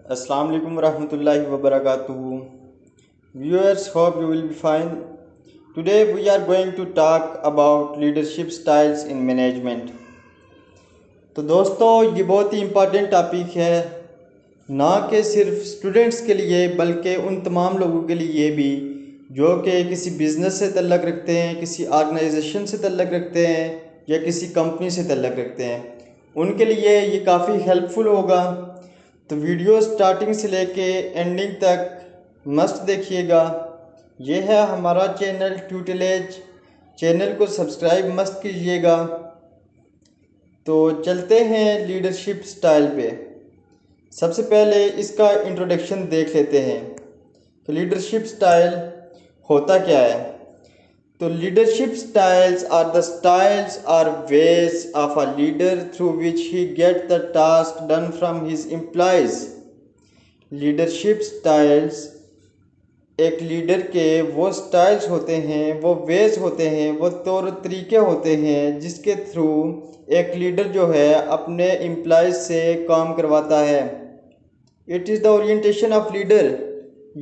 Assalamu alaikum warahmatullahi wabarakatuh. Viewers, hope you will be fine. Today we are going to talk about leadership styles in management. तो दोस्तों ये बहुत ही important topic है, ना कि सिर्फ स्टूडेंट्स के लिए बल्कि उन तमाम लोगों के लिए भी जो कि किसी बिज़नेस से तल्लक़ रखते हैं, किसी ऑर्गेनाइजेशन से तल्लक़ रखते हैं या किसी कंपनी से तल्लक़ रखते हैं। उनके लिए ये काफ़ी हेल्पफुल होगा। तो वीडियो स्टार्टिंग से लेके एंडिंग तक मस्त देखिएगा। ये है हमारा चैनल ट्यूटलेज, चैनल को सब्सक्राइब मस्त कीजिएगा। तो चलते हैं लीडरशिप स्टाइल पे। सबसे पहले इसका इंट्रोडक्शन देख लेते हैं कि लीडरशिप स्टाइल होता क्या है। तो leadership styles are the styles or ways of a leader through which he gets the task done from his employees. Leadership styles एक लीडर के वो स्टाइल्स होते हैं, वो वेज होते हैं, वो तौर तरीके होते हैं जिसके थ्रू एक लीडर जो है अपने एम्प्लॉयज़ से काम करवाता है। It is the orientation of leader,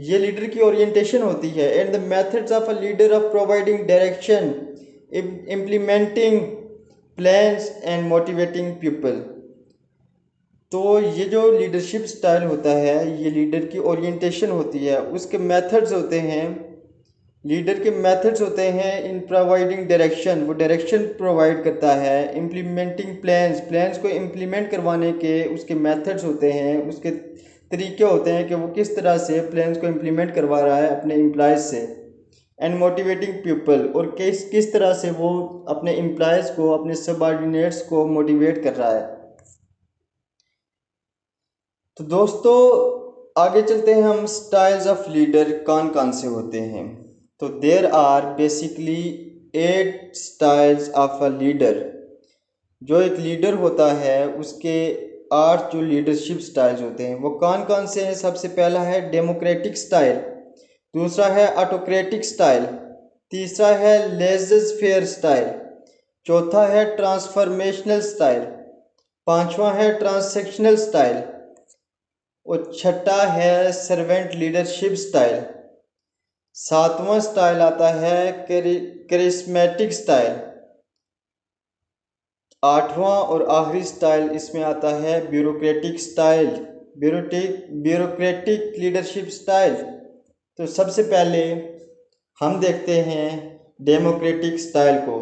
ये लीडर की ओरिएंटेशन होती है। And the methods of a leader of providing direction, implementing plans and motivating people. तो ये जो लीडरशिप स्टाइल होता है ये लीडर की ओरिएंटेशन होती है, उसके मेथड्स होते हैं। लीडर के मेथड्स होते हैं इन प्रोवाइडिंग डायरेक्शन, वो डायरेक्शन प्रोवाइड करता है। इम्प्लीमेंटिंग प्लान्स, प्लान्स को इम्प्लीमेंट करवाने के उसके मेथड्स होते हैं, उसके तरीके होते हैं कि वो किस तरह से प्लान्स को इम्प्लीमेंट करवा रहा है अपने एम्प्लॉयज़ से। एंड मोटिवेटिंग पीपल, और किस तरह से वो अपने एम्प्लॉयज़ को, अपने सबऑर्डिनेट्स को मोटिवेट कर रहा है। तो दोस्तों आगे चलते हैं हम, स्टाइल्स ऑफ लीडर कौन कौन से होते हैं। तो there are basically 8 styles of a leader. जो एक लीडर होता है उसके 8 जो लीडरशिप स्टाइल्स होते हैं वो कौन कौन से हैं। सबसे पहला है डेमोक्रेटिक स्टाइल, दूसरा है ऑटोक्रेटिक स्टाइल, तीसरा है लेज़र फेयर स्टाइल, चौथा है ट्रांसफॉर्मेशनल स्टाइल, पांचवा है ट्रांससेक्शनल स्टाइल और छठा है सर्वेंट लीडरशिप स्टाइल। सातवां स्टाइल आता है करिश्मेटिक स्टाइल। आठवां और आखिरी स्टाइल इसमें आता है bureaucratic style, bureaucratic leadership style. तो सबसे पहले हम देखते हैं डेमोक्रेटिक स्टाइल को,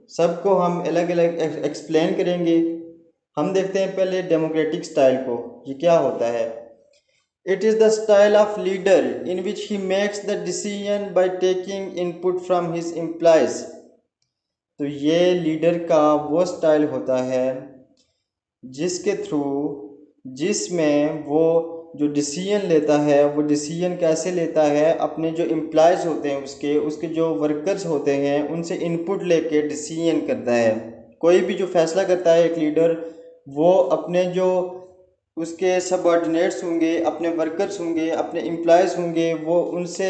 सबको हम अलग अलग एक्सप्लेन करेंगे। हम देखते हैं पहले डेमोक्रेटिक स्टाइल को, ये क्या होता है। It is the style of leader in which he makes the decision by taking input from his employees. तो ये लीडर का वो स्टाइल होता है जिसके थ्रू, जिसमें वो जो डिसीजन लेता है वो डिसीजन कैसे लेता है, अपने जो एम्प्लॉयज़ होते हैं उसके जो वर्कर्स होते हैं उनसे इनपुट लेके डिसीजन करता है। कोई भी जो फैसला करता है एक लीडर, वो अपने जो उसके सबऑर्डिनेट्स होंगे, अपने वर्कर्स होंगे, अपने एम्प्लॉयज़ होंगे, वो उनसे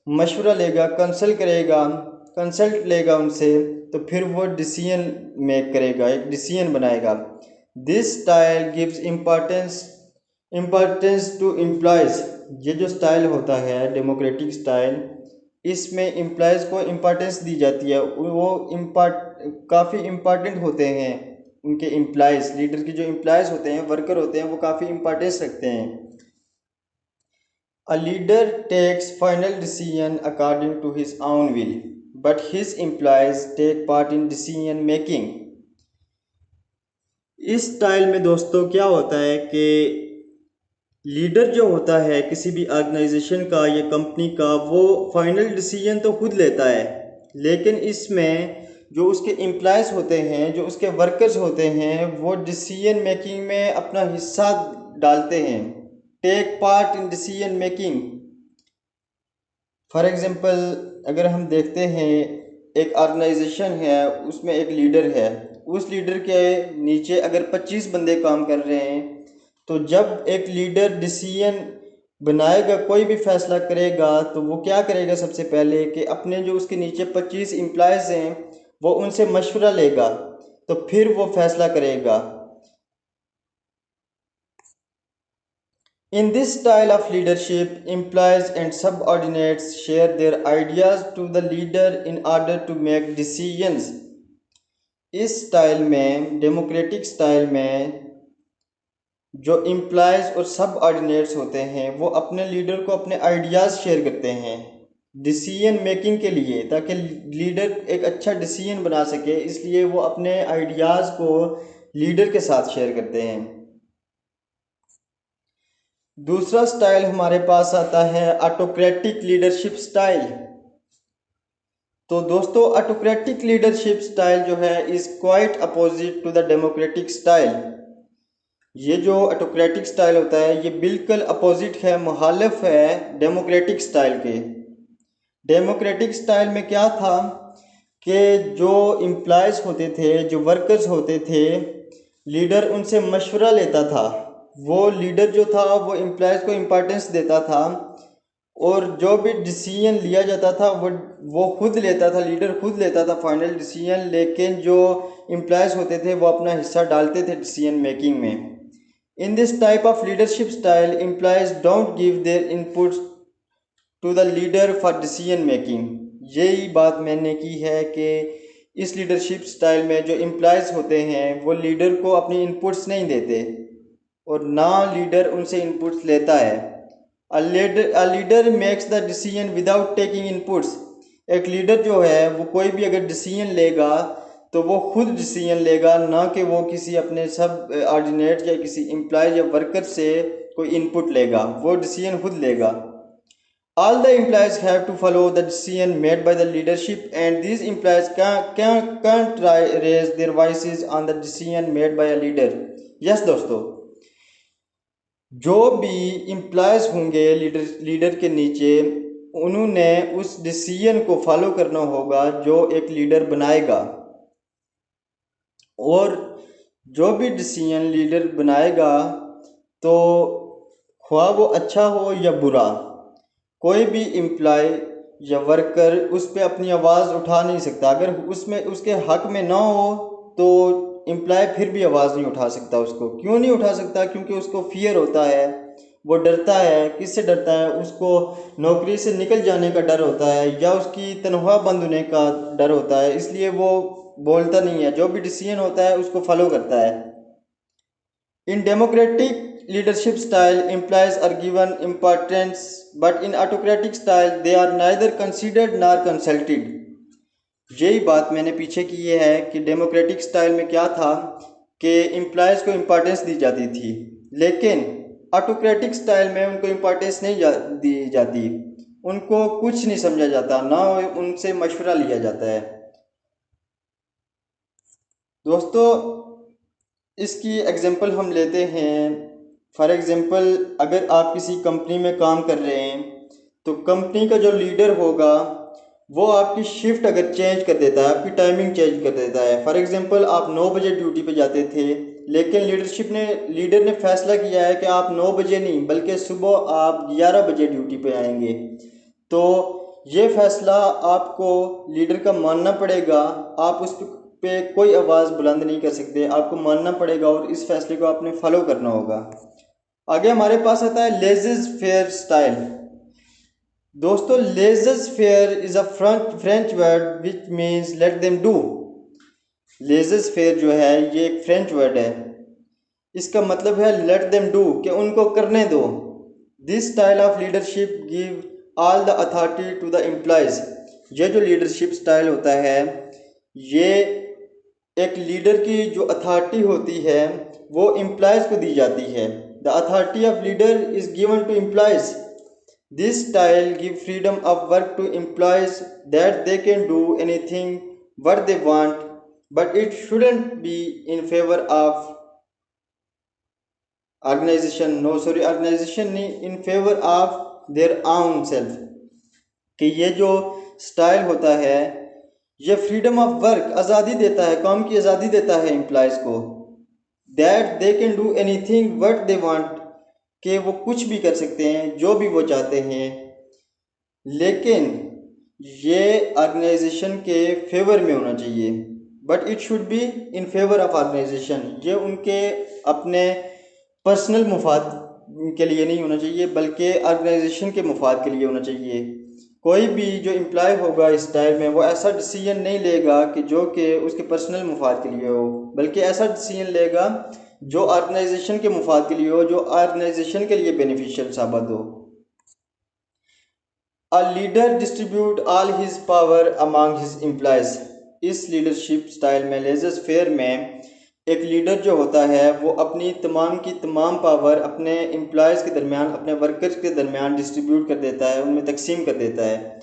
मशवरा लेगा, कंसल्ट लेगा उनसे, तो फिर वो डिसीजन मेक करेगा, एक डिसीजन बनाएगा। This style gives importance to employees. ये जो स्टाइल होता है डेमोक्रेटिक स्टाइल, इसमें एम्प्लॉयज़ को इम्पोर्टेंस दी जाती है, वो काफ़ी इम्पॉर्टेंट होते हैं। उनके एम्प्लॉयज़, लीडर के जो एम्प्लॉयज़ होते हैं, वर्कर होते हैं, वो काफ़ी इम्पोर्टेंस रखते हैं। A leader takes final decision according to his own will, but his employees take part in decision making. इस स्टाइल में दोस्तों क्या होता है कि लीडर जो होता है किसी भी ऑर्गेनाइजेशन का या कंपनी का, वो फाइनल डिसीजन तो खुद लेता है, लेकिन इसमें जो उसके एम्प्लॉयज़ होते हैं, जो उसके वर्कर्स होते हैं, वो डिसीजन मेकिंग में अपना हिस्सा डालते हैं। Take part in decision making. For example अगर हम देखते हैं एक ऑर्गेनाइजेशन है, उसमें एक लीडर है, उस लीडर के नीचे अगर 25 बंदे काम कर रहे हैं, तो जब एक लीडर डिसीजन बनाएगा, कोई भी फैसला करेगा, तो वो क्या करेगा सबसे पहले कि अपने जो उसके नीचे 25 एम्प्लॉयज़ हैं वो उनसे मशवरा लेगा, तो फिर वो फैसला करेगा। In this style of leadership, employees and subordinates share their ideas to the leader in order to make decisions. इस स्टाइल में, डेमोक्रेटिक स्टाइल में, जो एम्प्लॉयज़ और सब ऑर्डिनेट्स होते हैं वो अपने लीडर को अपने आइडियाज़ शेयर करते हैं डिसीजन मेकिंग के लिए, ताकि लीडर एक अच्छा डिसीजन बना सके, इसलिए वो अपने आइडियाज़ को लीडर के साथ शेयर करते हैं। दूसरा स्टाइल हमारे पास आता है ऑटोक्रेटिक लीडरशिप स्टाइल। तो दोस्तों, ऑटोक्रेटिक लीडरशिप स्टाइल जो है is quite opposite to the democratic style. ये जो ऑटोक्रेटिक स्टाइल होता है ये बिल्कुल अपोजिट है, मुखालिफ है डेमोक्रेटिक स्टाइल के। डेमोक्रेटिक स्टाइल में क्या था कि जो एम्प्लॉयज़ होते थे, जो वर्कर्स होते थे, लीडर उनसे मशवरा लेता था। वो लीडर जो था वो एम्प्लॉयज़ को इम्पोर्टेंस देता था और जो भी डिसीजन लिया जाता था वो खुद लेता था, लीडर खुद लेता था फाइनल डिसीजन। लेकिन जो एम्प्लॉयज़ होते थे वो अपना हिस्सा डालते थे डिसीजन मेकिंग में। In this type of leadership style, employees don't give their inputs to the leader for decision making। यही बात मैंने की है कि इस लीडरशिप स्टाइल में जो एम्प्लॉयज़ होते हैं वो लीडर को अपनी इनपुट्स नहीं देते और ना लीडर उनसे इनपुट्स लेता है। A leader makes the decision without taking inputs। एक लीडर जो है वो कोई भी अगर डिसीजन लेगा तो वो खुद डिसीजन लेगा, ना कि वो किसी अपने सब ऑर्डिनेट या किसी एम्प्लॉय या वर्कर से कोई इनपुट लेगा, वो डिसीजन खुद लेगा। All the employees have to follow the decision made by the leadership and these employees can't raise their voices on the decision made by a leader। Yes दोस्तों, जो भी एम्प्लॉयज़ होंगे लीडर के नीचे, उन्होंने उस डिसीजन को फॉलो करना होगा जो एक लीडर बनाएगा। और जो भी डिसीजन लीडर बनाएगा तो ख्वाह वो अच्छा हो या बुरा, कोई भी एम्प्लॉय या वर्कर उस पर अपनी आवाज़ उठा नहीं सकता। अगर उसमें उसके हक में ना हो तो एम्प्लॉय फिर भी आवाज़ नहीं उठा सकता। उसको क्यों नहीं उठा सकता? क्योंकि उसको फियर होता है, वो डरता है। किससे डरता है? उसको नौकरी से निकल जाने का डर होता है या उसकी तनख्वाह बंद होने का डर होता है, इसलिए वो बोलता नहीं है। जो भी डिसीजन होता है उसको फॉलो करता है। In democratic leadership style, employees are given importance, but in autocratic style, they are neither considered nor consulted। यही बात मैंने पीछे की है कि डेमोक्रेटिक स्टाइल में क्या था कि एम्प्लॉयज़ को इम्पोर्टेंस दी जाती थी, लेकिन ऑटोक्रेटिक स्टाइल में उनको इम्पोर्टेंस नहीं दी जाती, उनको कुछ नहीं समझा जाता, ना उनसे मशवरा लिया जाता है। दोस्तों, इसकी एग्जांपल हम लेते हैं। फॉर एग्जांपल, अगर आप किसी कंपनी में काम कर रहे हैं तो कंपनी का जो लीडर होगा वो आपकी शिफ्ट अगर चेंज कर देता है, आपकी टाइमिंग चेंज कर देता है। फॉर एग्जांपल, आप 9 बजे ड्यूटी पे जाते थे, लेकिन लीडर ने फैसला किया है कि आप 9 बजे नहीं बल्कि सुबह आप 11 बजे ड्यूटी पे आएंगे। तो ये फैसला आपको लीडर का मानना पड़ेगा। आप उस पे कोई आवाज़ बुलंद नहीं कर सकते, आपको मानना पड़ेगा और इस फैसले को आपने फॉलो करना होगा। आगे हमारे पास आता है लेज़र फेयर स्टाइल। दोस्तों, laser fair is a French word which means let them do. Laser fair जो है ये एक फ्रेंच वर्ड है, इसका मतलब है लेट देम डू, कि उनको करने दो। This style of leadership give all the authority to the employees. ये जो लीडरशिप स्टाइल होता है ये एक लीडर की जो अथॉरिटी होती है वो एम्प्लॉयज़ को दी जाती है। The authority of leader is given to employees. This style give freedom of work to employees that they can do anything what they want, but it shouldn't be in favour of organisation. Organisation नहीं, in favour of their own self. कि ये जो style होता है ये freedom of work, आज़ादी देता है, काम की आज़ादी देता है एम्प्लॉयज़ को। That they can do anything what they want, कि वो कुछ भी कर सकते हैं जो भी वो चाहते हैं, लेकिन ये ऑर्गेनाइजेशन के फेवर में होना चाहिए। But it should be in favour of organisation. ये उनके अपने पर्सनल मुफाद के लिए नहीं होना चाहिए, बल्कि ऑर्गेनाइजेशन के मुफाद के लिए होना चाहिए। कोई भी जो एम्प्लॉय होगा इस टाइम में वो ऐसा डिसीजन नहीं लेगा कि उसके पर्सनल मुफाद के लिए हो, बल्कि ऐसा डिसीजन लेगा जो ऑर्गेनाइजेशन के मुफाद के लिए हो, जो ऑर्गेनाइजेशन के लिए बेनिफिशियल साबित हो। A leader distribute all his power among his employees। इस लीडरशिप स्टाइल में लेजर फेयर में एक लीडर जो होता है वो अपनी तमाम की तमाम पावर अपने एम्प्लॉयज़ के दरमियान, अपने वर्कर्स के दरमियान डिस्ट्रीब्यूट कर देता है, उनमें तकसीम कर देता है।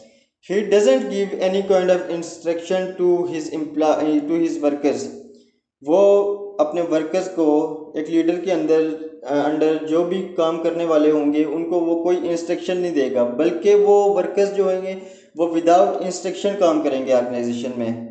He doesn't give any kind of instruction to his workers. वो अपने वर्कर्स को एक लीडर के अंडर जो भी काम करने वाले होंगे उनको वो कोई इंस्ट्रक्शन नहीं देगा, बल्कि वो वर्कर्स जो होंगे वो विदाउट इंस्ट्रक्शन काम करेंगे ऑर्गेनाइजेशन में।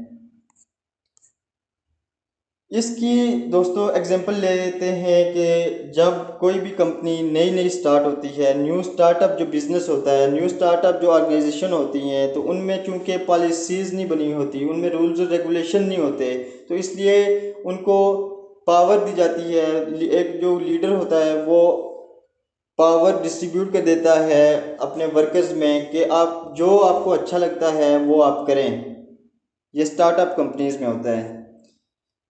इसकी दोस्तों एग्जांपल ले लेते हैं कि जब कोई भी कंपनी नई नई स्टार्ट होती है, न्यू स्टार्टअप जो बिज़नेस होता है, न्यू स्टार्टअप जो ऑर्गेनाइजेशन होती हैं, तो उनमें चूंकि पॉलिसीज़ नहीं बनी होती, उनमें रूल्स और रेगुलेशन नहीं होते, तो इसलिए उनको पावर दी जाती है। एक जो लीडर होता है वो पावर डिस्ट्रीब्यूट कर देता है अपने वर्कर्स में कि आप जो आपको अच्छा लगता है वो आप करें। ये स्टार्टअप कंपनीज में होता है।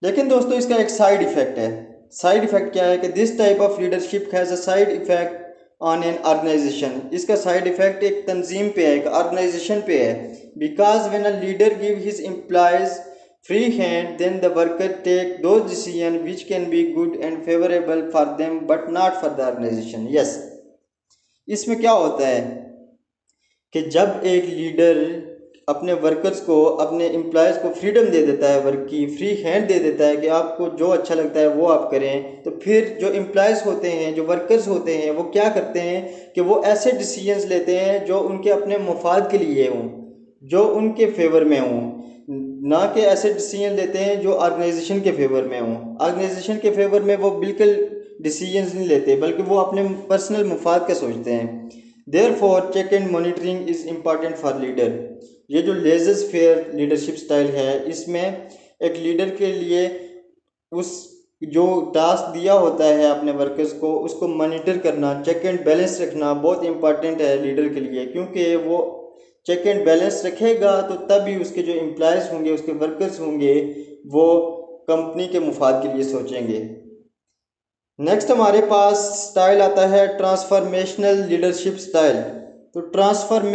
लेकिन दोस्तों इसका एक साइड इफेक्ट है। साइड इफेक्ट क्या है कि this type of leadership has a side effect on an organisation. इसका साइड इफेक्ट एक तंजीम पे है, एक ऑर्गेनाइजेशन पे है। Because when a leader give his employees free hand then the worker take the decision which can be good and favourable for them but not for the organisation. Yes, इसमें क्या होता है कि जब एक लीडर अपने वर्कर्स को, अपने एम्प्लॉयज़ को फ्रीडम दे देता है, वर्क की फ्री हैंड दे देता है कि आपको जो अच्छा लगता है वो आप करें, तो फिर जो एम्प्लॉयज़ होते हैं, जो वर्कर्स होते हैं, वो क्या करते हैं कि वो ऐसे डिसीजंस लेते हैं जो उनके अपने मफाद के लिए हों, जो उनके फेवर में हों, ना कि ऐसे डिसीजन लेते हैं जो ऑर्गेनाइजेशन के फेवर में हों। ऑर्गेनाइजेशन के फेवर में वो बिल्कुल डिसीजंस नहीं लेते, बल्कि वो अपने पर्सनल मुफाद का सोचते हैं। Therefore check and monitoring is important for leader. ये जो लेजर फेयर लीडरशिप स्टाइल है, इसमें एक लीडर के लिए उस जो टास्क दिया होता है अपने वर्कर्स को, उसको मॉनिटर करना, चेक एंड बैलेंस रखना बहुत इंपॉर्टेंट है लीडर के लिए, क्योंकि वो चेक एंड बैलेंस रखेगा तो तभी उसके जो एम्प्लॉयज़ होंगे, उसके वर्कर्स होंगे, वो कंपनी के मुफाद के लिए सोचेंगे। नेक्स्ट हमारे पास स्टाइल आता है ट्रांसफॉर्मेशनल लीडरशिप स्टाइल। तो ट्रांसफॉर्म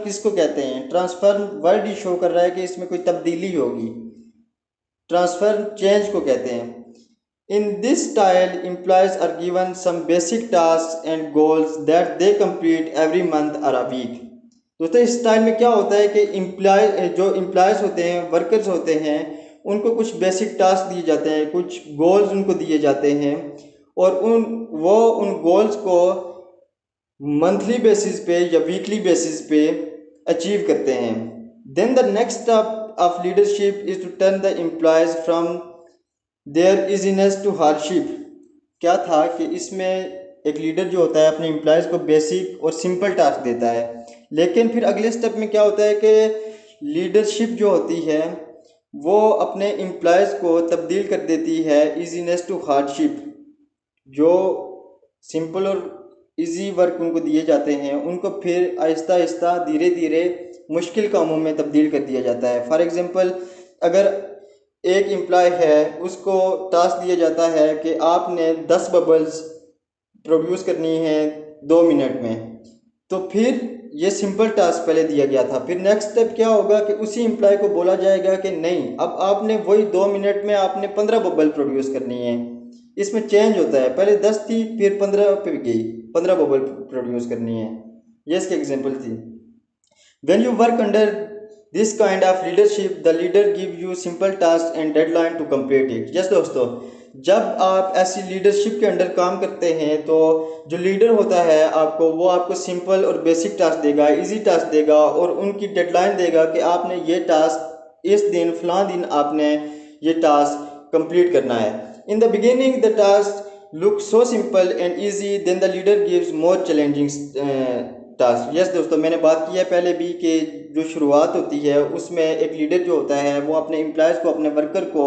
किसको कहते हैं? ट्रांसफॉर्म वर्ड ही शो कर रहा है कि इसमें कोई तब्दीली होगी। ट्रांसफॉर्म चेंज को कहते हैं। In this style employees are given some basic task and goals that they complete every month और अ वीक। दोस्तों इस स्टाइल में क्या होता है कि जो एम्प्लॉयज होते हैं, वर्कर्स होते हैं, उनको कुछ बेसिक टास्क दिए जाते हैं, कुछ गोल्स उनको दिए जाते हैं, और उन गोल्स को मंथली बेसिस पे या वीकली बेसिस पे अचीव करते हैं। Then the next step of leadership is to turn the employees from their easiness to hardship. क्या था कि इसमें एक लीडर जो होता है अपने एम्प्लॉयज़ को बेसिक और सिंपल टास्क देता है, लेकिन फिर अगले स्टेप में क्या होता है कि लीडरशिप जो होती है वो अपने एम्प्लॉयज़ को तब्दील कर देती है इजीनेस टू हार्डशिप। जो सिंपल और इजी वर्क उनको दिए जाते हैं, उनको फिर आहिस्ता आहिस्ता धीरे धीरे मुश्किल कामों में तब्दील कर दिया जाता है। फॉर एग्ज़ाम्पल, अगर एक एम्प्लॉय है, उसको टास्क दिया जाता है कि आपने 10 बबल्स प्रोड्यूस करनी है 2 मिनट में, तो फिर ये सिंपल टास्क पहले दिया गया था। फिर नेक्स्ट स्टेप क्या होगा कि उसी एम्प्लॉय को बोला जाएगा कि नहीं, अब आपने वही 2 मिनट में आपने 15 बबल प्रोड्यूस करनी है। इसमें चेंज होता है, पहले 10 थी फिर 15 पे गई, 15 बबल प्रोड्यूस करनी है। ये इसकी एग्जाम्पल थी। When you work under this kind of leadership, the leader give you simple task and deadline to complete it। Yes दोस्तों, जब आप ऐसी लीडरशिप के अंडर काम करते हैं तो जो लीडर होता है वो आपको सिंपल और बेसिक टास्क देगा, इजी टास्क देगा, और उनकी डेडलाइन देगा कि आपने ये टास्क इस दिन फलां दिन आपने ये टास्क कंप्लीट करना है। In the beginning the task look so simple and easy, then the leader gives more challenging task. Yes दोस्तों, मैंने बात की है पहले भी कि जो शुरुआत होती है उसमें एक लीडर जो होता है वो अपने एम्प्लॉयज़ को, अपने वर्कर को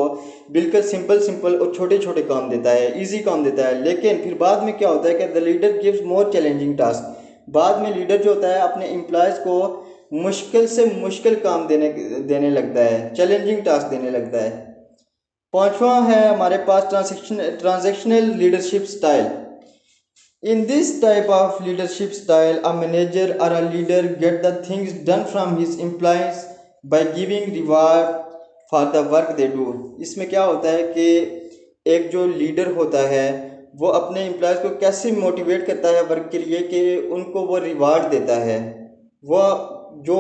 बिल्कुल सिंपल और छोटे छोटे काम देता है, इजी काम देता है। लेकिन फिर बाद में क्या होता है कि the leader gives more challenging task. बाद में लीडर जो होता है अपने एम्प्लॉयज़ को मुश्किल से मुश्किल काम देने लगता है, चैलेंजिंग टास्क देने लगता है। पांचवा है हमारे पास transactional leadership style. In this type of leadership style, a manager or a leader get the things done from his employees by giving reward for the work they do। इसमें क्या होता है कि एक जो लीडर होता है वो अपने एम्प्लॉयज़ को कैसे मोटिवेट करता है वर्क के लिए कि उनको वो रिवार्ड देता है, वो जो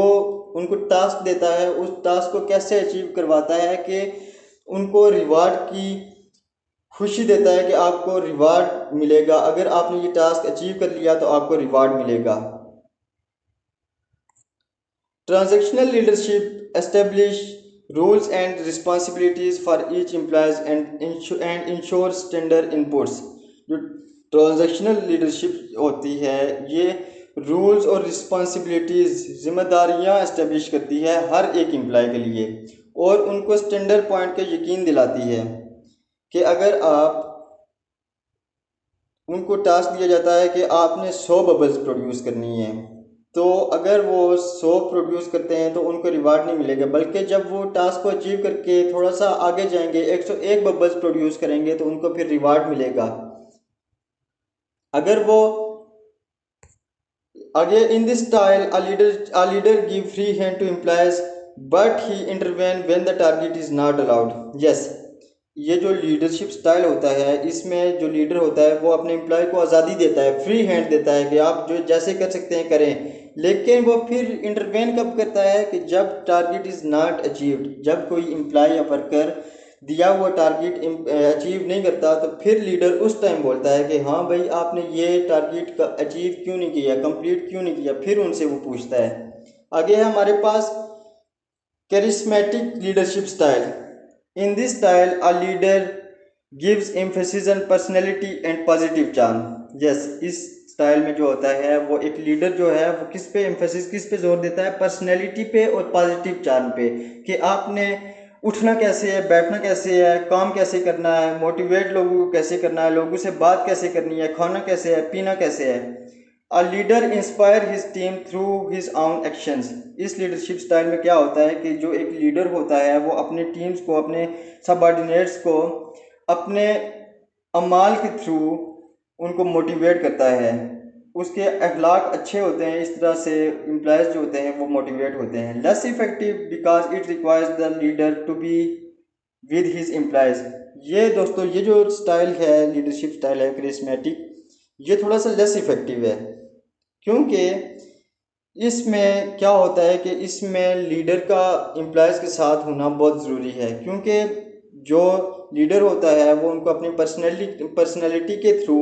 उनको टास्क देता है उस टास्क को कैसे अचीव करवाता है कि उनको रिवार्ड की खुशी देता है कि आपको रिवार्ड मिलेगा, अगर आपने ये टास्क अचीव कर लिया तो आपको रिवार्ड मिलेगा। Transactional leadership establish rules and responsibilities for each employees and ensure standard inputs. जो ट्रांजैक्शनल लीडरशिप होती है ये रूल्स और रिस्पॉन्सिबिलिटीज़, जिम्मेदारियां एस्टेब्लिश करती है हर एक एम्प्लॉय के लिए और उनको स्टैंडर्ड पॉइंट का यकीन दिलाती है कि अगर आप उनको टास्क दिया जाता है कि आपने 100 बबल्स प्रोड्यूस करनी है, तो अगर वो 100 प्रोड्यूस करते हैं तो उनको रिवार्ड नहीं मिलेगा, बल्कि जब वो टास्क को अचीव करके थोड़ा सा आगे जाएंगे, 101 बबल्स प्रोड्यूस करेंगे तो उनको फिर रिवार्ड मिलेगा। अगर वो आगे इन this style a leader give free hand to employees but he intervene when the target is not allowed। yes, ये जो लीडरशिप स्टाइल होता है इसमें जो लीडर होता है वो अपने एम्प्लॉय को आज़ादी देता है, फ्री हैंड देता है कि आप जो जैसे कर सकते हैं करें। लेकिन वो फिर इंटरवेन कब करता है कि जब टारगेट इज़ नॉट अचीव्ड, जब कोई एम्प्लॉय या वर्कर दिया हुआ टारगेट अचीव नहीं करता तो फिर लीडर उस टाइम बोलता है कि हाँ भाई आपने ये टारगेट का अचीव क्यों नहीं किया, कंप्लीट क्यों नहीं किया, फिर उनसे वो पूछता है। आगे है हमारे पास charismatic leadership style. In this style, a leader gives emphasis on personality and positive charm। yes, इस स्टाइल में जो होता है वो एक लीडर जो है वो किस पे एम्फेसिस, किस पे जोर देता है, पर्सनैलिटी पे और पॉजिटिव चार्म पे, कि आपने उठना कैसे है, बैठना कैसे है, काम कैसे करना है, मोटिवेट लोगों को कैसे करना है, लोगों से बात कैसे करनी है, खाना कैसे है, पीना कैसे है। A leader inspire his team through his on actions. इस लीडरशिप स्टाइल में क्या होता है कि जो एक लीडर होता है वो अपने टीम्स को, अपने सबऑर्डिनेट्स को अपने अमाल के थ्रू उनको मोटिवेट करता है, उसके अखलाक अच्छे होते हैं, इस तरह से एम्प्लॉयज़ जो होते हैं वो मोटिवेट होते हैं। Less effective because it requires the leader to be with his employees. ये दोस्तों ये जो स्टाइल है, लीडरशिप स्टाइल है करिस्मेटिक, ये थोड़ा सा लेस इफेक्टिव है, क्योंकि इसमें क्या होता है कि इसमें लीडर का एम्प्लॉयज़ के साथ होना बहुत ज़रूरी है, क्योंकि जो लीडर होता है वो उनको अपनी पर्सनैलिटी के थ्रू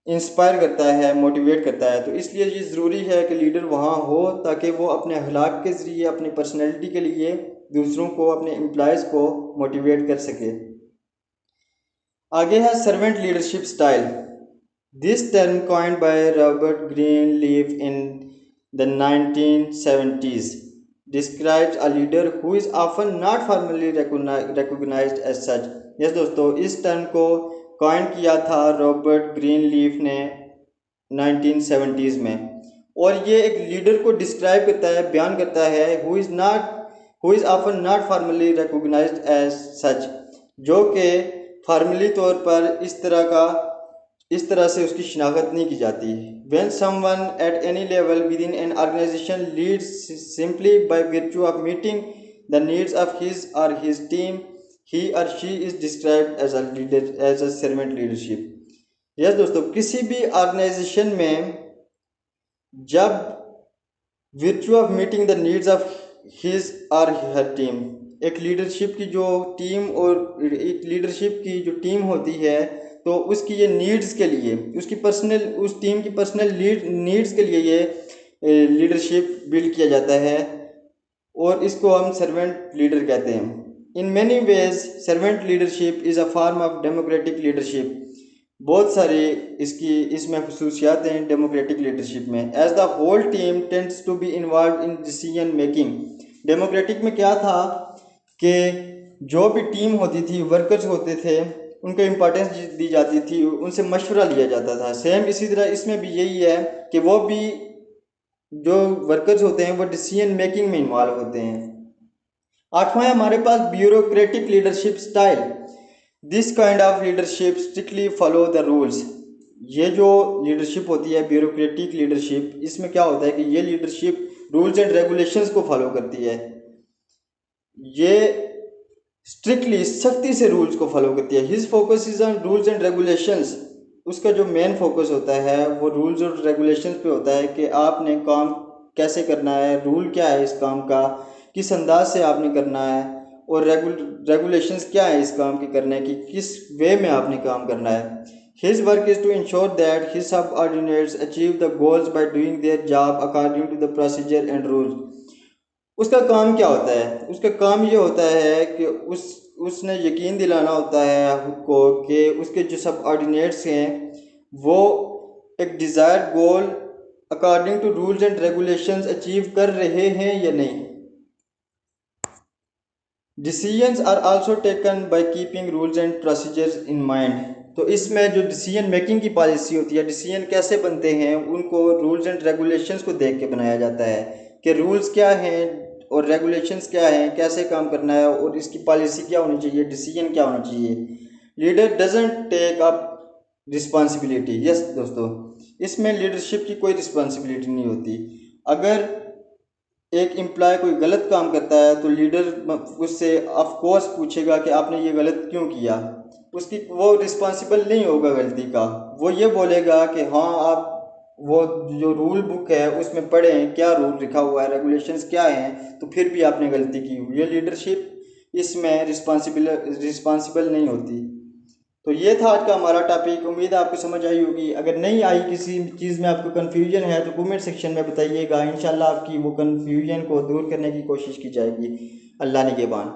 इंस्पायर करता है, मोटिवेट करता है। तो इसलिए ये ज़रूरी है कि लीडर वहाँ हो ताकि वो अपने अखलाक के ज़रिए, अपनी पर्सनैलिटी के लिए दूसरों को, अपने एम्प्लॉयज़ को मोटिवेट कर सके। आगे है servant leadership style. This term coined by Robert ग्रीनलीफ in the 1970s describes a leader who is often not formally recognized as such। Yes दोस्तों, इस टर्म को कॉइन किया था रॉबर्ट ग्रीनलीफ ने 1970s में, और ये एक लीडर को डिस्क्राइब करता है, बयान करता है, who is often not formally recognised as such, जो कि फार्मली तौर पर इस तरह से उसकी शिनाख्त नहीं की जाती। When someone at any level within an organization leads simply by virtue of meeting the needs of his or his team, he or she is described as a leader, as a servant leadership। Yes दोस्तों, किसी भी organisation में जब virtue of meeting the needs of his or her team, एक leadership की जो team और एक लीडरशिप की जो टीम होती है तो उसकी ये नीड्स के लिए, उसकी पर्सनल, उस टीम की पर्सनल नीड्स के लिए ये लीडरशिप बिल्ड किया जाता है, और इसको हम सर्वेंट लीडर कहते हैं। In many ways servant leadership is a form of democratic leadership. बहुत सारी इसमें खसूसियात हैं डेमोक्रेटिक लीडरशिप में। As the whole team tends to be involve in decision making. Democratic में क्या था कि जो भी टीम होती थी, वर्कर्स होते थे, उनको इम्पोर्टेंस दी जाती थी, उनसे मशवरा लिया जाता था। सेम इसी तरह इसमें भी यही है कि वो भी जो वर्कर्स होते हैं वो डिसीजन मेकिंग में इन्वॉल्व होते हैं। आठवां है हमारे पास bureaucratic leadership style. This kind of leadership strictly follow the rules. ये जो लीडरशिप होती है ब्यूरोक्रेटिक लीडरशिप, इसमें क्या होता है कि ये लीडरशिप रूल्स एंड रेगुलेशंस को फॉलो करती है। ये स्ट्रिक्टली सख्ती से रूल्स को फॉलो करती है। His focus is on rules and regulations. उसका जो मेन फोकस होता है वो रूल्स और रेगुलेशंस पे होता है कि आपने काम कैसे करना है, रूल क्या है इस काम का, किस अंदाज से आपने करना है, और रेगुलेशंस क्या है इस काम के करने की, किस वे में आपने काम करना है। His work is to ensure that his subordinates achieve the goals by doing their job according to the procedure and rules. उसका काम क्या होता है? उसका काम ये होता है कि उसने यकीन दिलाना होता है खुद को कि उसके जो सब ऑर्डिनेट्स हैं वो एक desired goal according to rules and regulations achieve कर रहे हैं या नहीं। Decisions are also taken by keeping rules and procedures in mind. तो इसमें जो डिसीजन मेकिंग की पॉलिसी होती है, डिसीजन कैसे बनते हैं, उनको रूल्स एंड रेगुलेशंस को देख के बनाया जाता है कि रूल्स क्या हैं और रेगुलेशंस क्या हैं, कैसे काम करना है और इसकी पॉलिसी क्या होनी चाहिए, डिसीजन क्या होना चाहिए। Leader doesn't take up responsibility. Yes दोस्तों, इसमें लीडरशिप की कोई रिस्पॉन्सिबिलिटी नहीं होती। अगर एक एम्प्लॉय कोई गलत काम करता है तो लीडर उससे ऑफ कोर्स पूछेगा कि आपने ये गलत क्यों किया। उसकी वो रिस्पॉन्सिबल नहीं होगा गलती का। वो ये बोलेगा कि हाँ आप वो जो रूल बुक है उसमें पढ़ें क्या रूल लिखा हुआ है, रेगुलेशंस क्या हैं, तो फिर भी आपने गलती की हुई। ये लीडरशिप इसमें रिस्पॉन्सिबल नहीं होती। तो ये था आज का हमारा टॉपिक। उम्मीद है आपको समझ आई होगी। अगर नहीं आई, किसी चीज़ में आपको कन्फ्यूजन है तो कमेंट सेक्शन में बताइएगा। इंशाल्लाह आपकी वो कन्फ्यूजन को दूर करने की कोशिश की जाएगी। अल्लाह निगहबान।